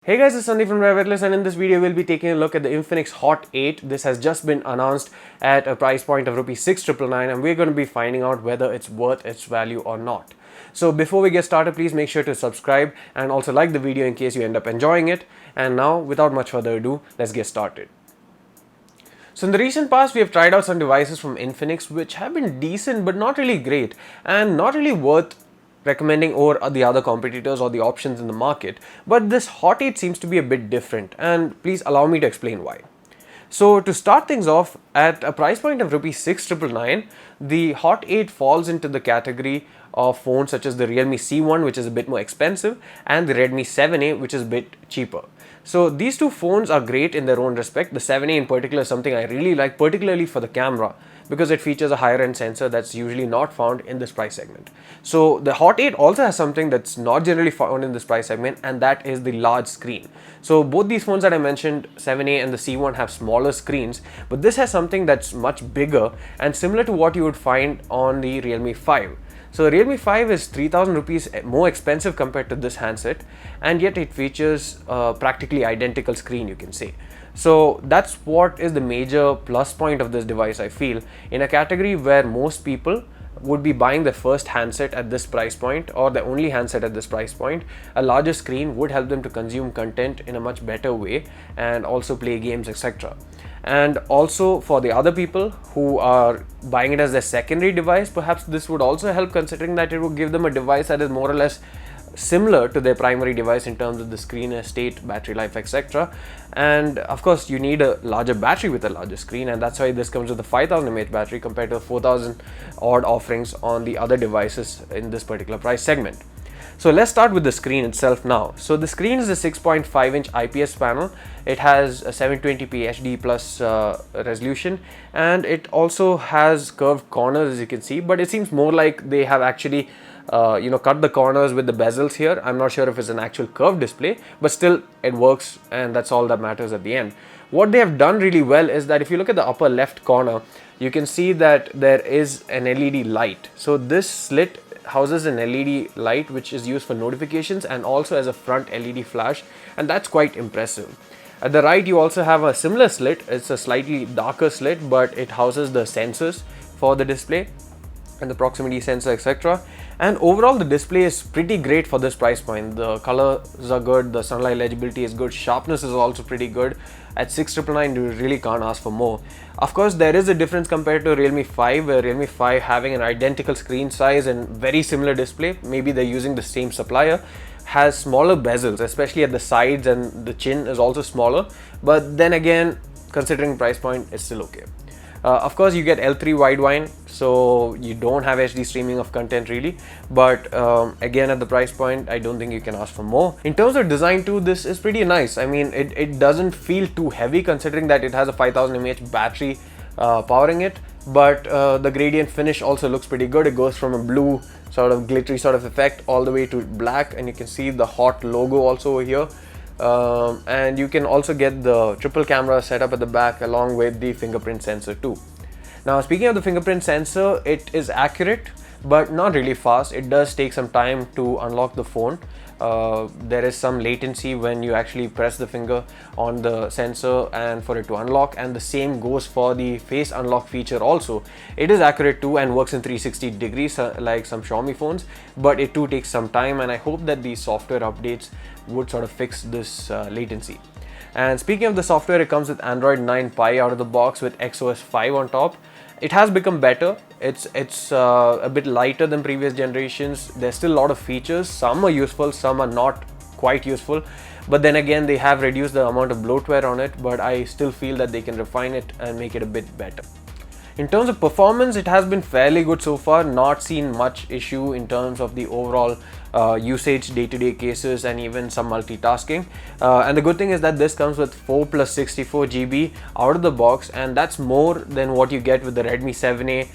Hey guys, it's Sandeep from RevAtlas, and in this video we'll be taking a look at the Infinix Hot 8. This has just been announced at a price point of Rs 6,999 and we're going to be finding out whether it's worth its value or not. So before we get started, please make sure to subscribe and also like the video in case you end up enjoying it. And now, without much further ado, let's get started. So in the recent past, we have tried out some devices from Infinix which have been decent but not really great and not really worth recommending over the other competitors or the options in the market. But this Hot 8 seems to be a bit different, and please allow me to explain why. So to start things off, at a price point of Rs 6,999, the Hot 8 falls into the category of phones such as the Realme C1, which is a bit more expensive, and the Redmi 7A, which is a bit cheaper. So these two phones are great in their own respect. The 7A in particular is something I really like, particularly for the camera, because it features a higher end sensor that's usually not found in this price segment. So the Hot 8 also has something that's not generally found in this price segment, and that is the large screen. So both these phones that I mentioned, 7A and the C1, have smaller screens, but this has something that's much bigger and similar to what you would find on the Realme 5. So the Realme 5 is 3,000 rupees more expensive compared to this handset, and yet it features a practically identical screen, you can say. So that's what is the major plus point of this device, I feel, in a category where most people would be buying their first handset at this price point or the only handset at this price point. A larger screen would help them to consume content in a much better way and also play games, etc. And also for the other people who are buying it as their secondary device, perhaps this would also help, considering that it would give them a device that is more or less similar to their primary device in terms of the screen estate, battery life, etc. And of course you need a larger battery with a larger screen, and that's why this comes with a 5000 mAh battery compared to the 4000 odd offerings on the other devices in this particular price segment. So let's start with the screen itself now. So the screen is a 6.5 inch IPS panel. It has a 720p HD plus resolution, and it also has curved corners, as you can see, but it seems more like they have actually cut the corners with the bezels here. I'm not sure if it's an actual curved display, but still it works, and that's all that matters at the end. What they have done really well is that if you look at the upper left corner, you can see that there is an LED light. So this slit houses an LED light which is used for notifications and also as a front LED flash, and that's quite impressive. At the right, you also have a similar slit. It's a slightly darker slit, but it houses the sensors for the display and the proximity sensor, etc. And overall the display is pretty great for this price point. The colors are good, the sunlight legibility is good, sharpness is also pretty good. At 6,999 you really can't ask for more. Of course there is a difference compared to Realme 5, where Realme 5, having an identical screen size and very similar display, maybe they're using the same supplier, has smaller bezels, especially at the sides, and the chin is also smaller. But then again, considering price point, it's still okay. Of course you get L3 wideband, so you don't have HD streaming of content really, but again, at the price point, I don't think you can ask for more. In terms of design too, this is pretty nice. I mean, it doesn't feel too heavy considering that it has a 5000 mAh battery powering it, but the gradient finish also looks pretty good. It goes from a blue sort of glittery sort of effect all the way to black, and you can see the Hot logo also over here. And you can also get the triple camera setup at the back along with the fingerprint sensor too. Now, speaking of the fingerprint sensor, it is accurate but not really fast. It does take some time to unlock the phone. There is some latency when you actually press the finger on the sensor and for it to unlock, and the same goes for the face unlock feature also. It is accurate too and works in 360 degrees like some Xiaomi phones, but it too takes some time, and I hope that these software updates would sort of fix this latency. And speaking of the software, it comes with Android 9 Pie out of the box with XOS 5 on top. It has become better. It's a bit lighter than previous generations. There's still a lot of features. Some are useful, some are not quite useful. But then again, they have reduced the amount of bloatware on it, but I still feel that they can refine it and make it a bit better. In terms of performance, it has been fairly good so far, not seen much issue in terms of the overall usage, day-to-day cases, and even some multitasking. And the good thing is that this comes with 4 plus 64 GB out of the box, and that's more than what you get with the Redmi 7A,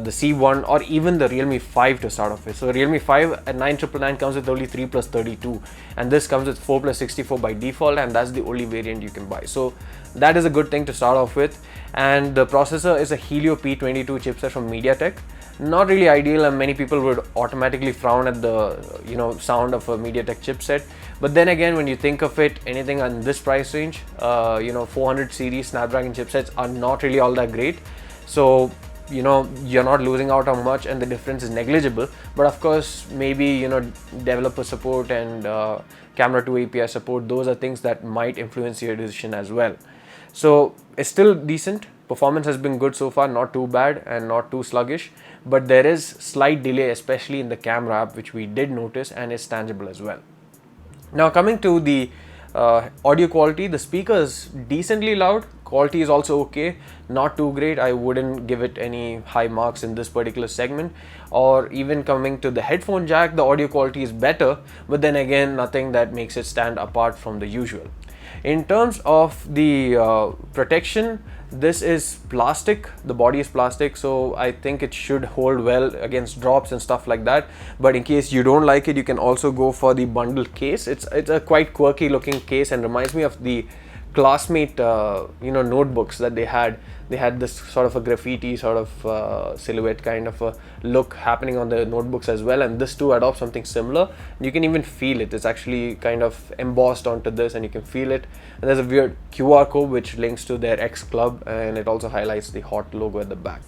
the C1, or even the Realme 5 to start off with. So Realme 5 at 9,999 comes with only 3 plus 32, and this comes with 4 plus 64 by default, and that's the only variant you can buy. So that is a good thing to start off with. And the processor is a Helio P22 chipset from MediaTek. not really ideal, and many people would automatically frown at the sound of a MediaTek chipset. But then again, when you think of it, anything in this price range, 400 series Snapdragon chipsets are not really all that great. So you're not losing out on much, and the difference is negligible. But of course, maybe developer support and camera 2 API support, those are things that might influence your decision as well. So it's still decent. Performance has been good so far, not too bad and not too sluggish, but there is slight delay, especially in the camera app, which we did notice, and it's tangible as well. Now coming to the audio quality, the speaker is decently loud. Quality is also okay, not too great. I wouldn't give it any high marks in this particular segment. Or even coming to the headphone jack, the audio quality is better, but then again, nothing that makes it stand apart from the usual. In terms of the protection, this is plastic, the body is plastic, so I think it should hold well against drops and stuff like that. But in case you don't like it, you can also go for the bundle case. It's a quite quirky looking case and reminds me of the classmate notebooks that they had. They had this sort of a graffiti sort of silhouette kind of a look happening on the notebooks as well, and this too adopts something similar. You can even feel it. It's actually kind of embossed onto this, and you can feel it. And there's a weird QR code which links to their X Club, and it also highlights the Hot logo at the back.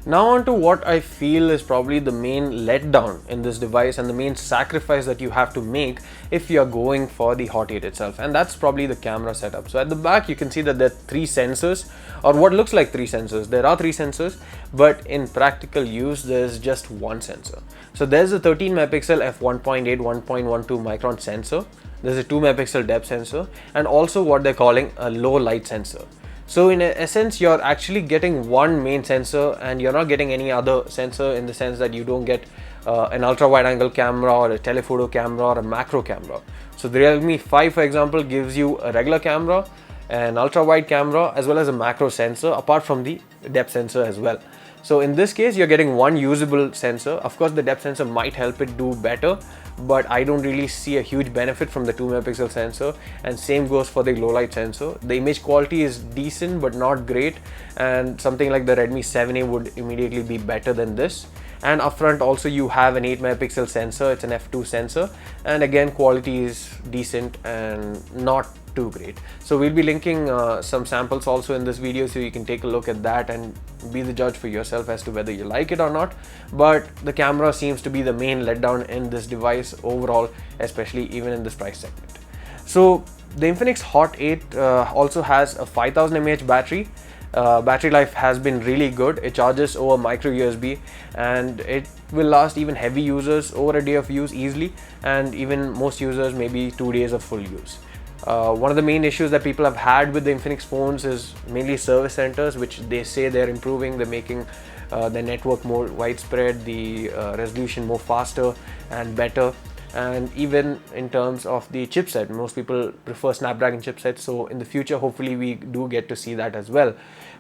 Now on to what I feel is probably the main letdown in this device and the main sacrifice that you have to make if you are going for the Hot 8 itself, and that's probably the camera setup. So at the back you can see that there are 3 sensors, or what looks like 3 sensors. There are 3 sensors, but in practical use there's just one sensor. So there's a 13 megapixel f1.8 1.12 micron sensor, there's a 2 megapixel depth sensor, and also what they're calling a low light sensor. So in essence, you're actually getting one main sensor and you're not getting any other sensor, in the sense that you don't get an ultra wide angle camera or a telephoto camera or a macro camera. So the Realme 5, for example, gives you a regular camera, an ultra wide camera, as well as a macro sensor, apart from the depth sensor as well. So in this case, you're getting one usable sensor. Of course, the depth sensor might help it do better, but I don't really see a huge benefit from the 2 megapixel sensor, and same goes for the low light sensor. The image quality is decent but not great, and something like the Redmi 7A would immediately be better than this. And up front also you have an 8 megapixel sensor, it's an f2 sensor, and again quality is decent and not too great. So we'll be linking some samples also in this video, so you can take a look at that and be the judge for yourself as to whether you like it or not. But the camera seems to be the main letdown in this device overall, especially even in this price segment. So the Infinix Hot 8 also has a 5000 mAh battery. Battery life has been really good. It charges over micro USB, and it will last even heavy users over a day of use easily, and even most users maybe 2 days of full use. One of the main issues that people have had with the Infinix phones is mainly service centers, which they say they're improving. They're making the network more widespread, the resolution more faster and better. And even in terms of the chipset, most people prefer Snapdragon chipsets, so in the future hopefully we do get to see that as well.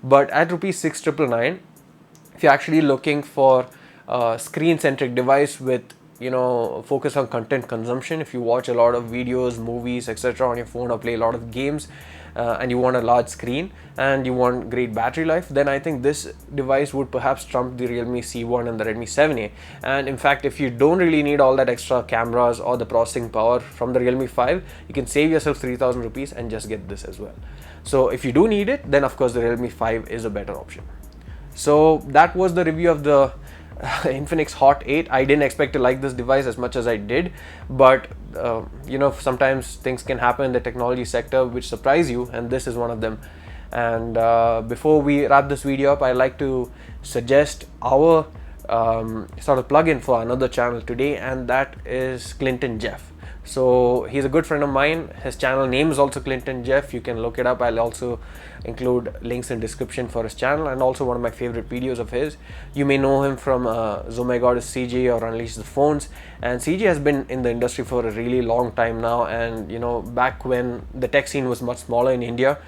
But at ₹6,999, if you're actually looking for a screen-centric device with focus on content consumption, if you watch a lot of videos, movies, etc. on your phone, or play a lot of games, and you want a large screen and you want great battery life, then I think this device would perhaps trump the Realme C1 and the Redmi 7A. And in fact, if you don't really need all that extra cameras or the processing power from the Realme 5, you can save yourself 3,000 rupees and just get this as well. So if you do need it, then of course the Realme 5 is a better option. So that was the review of the Infinix Hot 8. I didn't expect to like this device as much as I did, but sometimes things can happen in the technology sector which surprise you, and this is one of them. And before we wrap this video up, I'd like to suggest our sort of plug-in for another channel today, and that is Clinton Jeff. So he's a good friend of mine. His channel name is also Clinton Jeff. You can look it up. I'll also include links in description for his channel, and also one of my favorite videos of his. You may know him from Oh My God, It's CJ or Unleash the Phones. And CJ has been in the industry for a really long time now, and back when the tech scene was much smaller in India,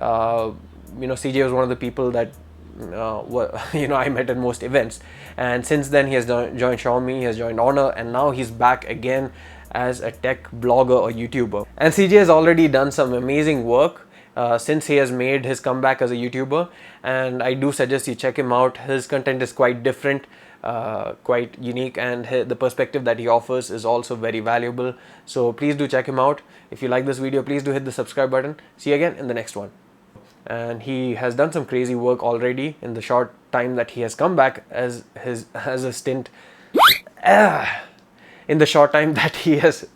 CJ was one of the people that I met at most events. And since then he has joined Xiaomi, he has joined Honor, and now he's back again as a tech blogger or YouTuber. And CJ has already done some amazing work since he has made his comeback as a YouTuber, and I do suggest you check him out. His content is quite different quite unique, and the perspective that he offers is also very valuable. So please do check him out. If you like this video, please do hit the subscribe button. See you again in the next one. And he has done some crazy work already in the short time that he has come back as a stint. In the short time that he has